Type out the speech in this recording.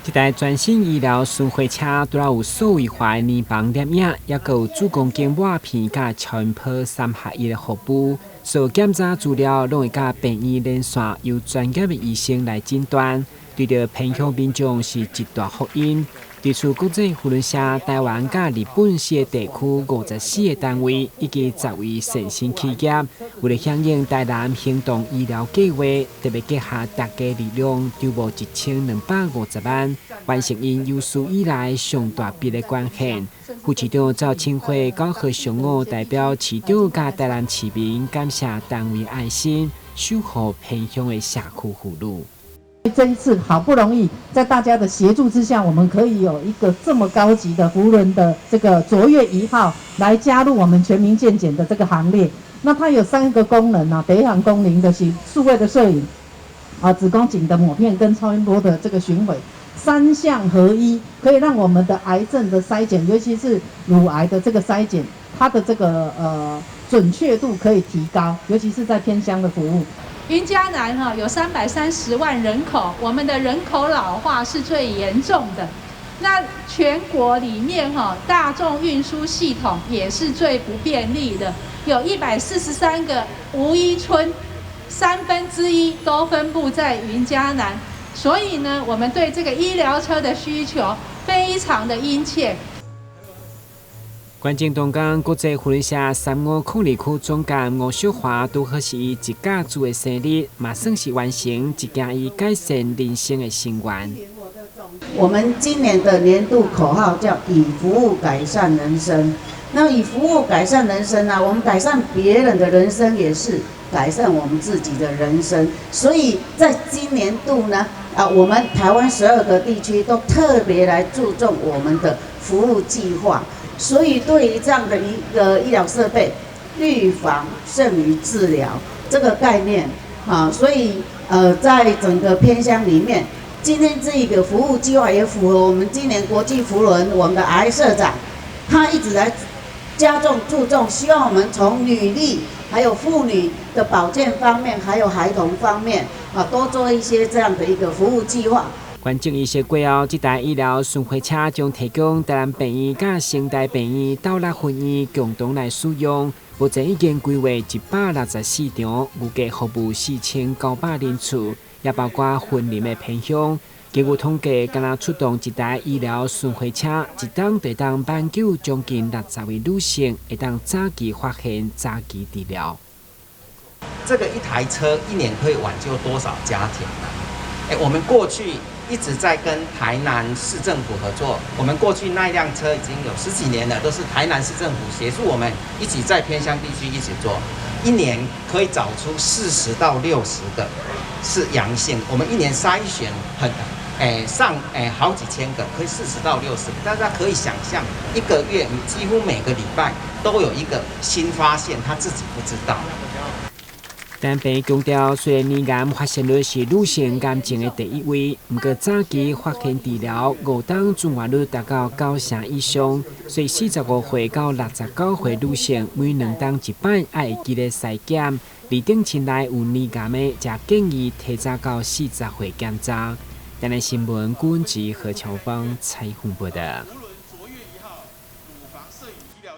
这台全新医疗巡回车除了有数位化年榜列影，也有主攻经抹片甲超音波3合1的服务。所有检查资料拢会甲病院连线，由专业的医生来诊断。对着偏乡民众是一大福音。地处国际扶轮社台湾甲日本四个地区54个单位以及10位先进企业，为了响应台南行动医疗计划，特别结合大家力量，筹募1250万，完成因有史以来上大笔的捐献。副市长赵庆辉讲贺上午代表市长甲台南市民感谢单位爱心，守护偏乡的社区福祉。这一次好不容易在大家的协助之下，我们可以有一个这么高级的扶轮的这个卓越1号来加入我们全民健检的这个行列。那它有3个功能啊，第一项功能就是数位的摄影啊，子宫颈的抹片跟超音波的这个巡回，3项合一，可以让我们的癌症的筛检，尤其是乳癌的这个筛检，它的这个准确度可以提高，尤其是在偏乡的服务。云嘉南有330万人口，我们的人口老化是最严重的。那全国里面大众运输系统也是最不便利的，有143个无医村，1/3都分布在云嘉南。所以呢，我们对这个医疗车的需求非常的殷切。关键东港国际扶轮社3502区总监吴秀华拄好是伊一家族的生日，嘛算是完成一件伊改善人生的心愿。我们今年的年度口号叫“以服务改善人生”。那以服务改善人生啊，我们改善别人的人生，也是改善我们自己的人生。所以在今年度呢，我们台湾12个地区都特别来注重我们的服务计划。所以，对于这样的一个医疗设备，预防胜于治疗这个概念所以在整个偏乡里面，今天这一个服务计划也符合我们今年国际扶轮我们的癌社长，他一直来注重，希望我们从女力还有妇女的保健方面，还有孩童方面多做一些这样的一个服务计划。关键医师过后，这台医疗巡回车将提供台南病院甲成大病院斗六分院共同来使用。目前已经规划164场，预计服务4900人次，也包括婚龄的偏乡。根据统计，敢若出动一台医疗巡回车，一天就当挽救将近60位女性，会当早期发现、早期治疗。这个一台车1年可以挽救多少家庭呢？我们过去一直在跟台南市政府合作，我们过去那一辆车已经有10几年了，都是台南市政府协助我们一起在偏乡地区一起做，1年可以找出40到60个是阳性，我们1年筛选好几千个，可以40到60个，大家可以想象，1个月你几乎每个礼拜都有一个新发现，他自己不知道。但被强调，虽然肺癌发现率是女性癌症的第1位，不过早期发现治疗5档存活率达到90%以上，所以45岁到69岁女性每2档1摆也会记得筛检。二等亲内有肺癌的，则建议提早到40岁检查。台南新闻，郭文吉、何乔芳采访报道。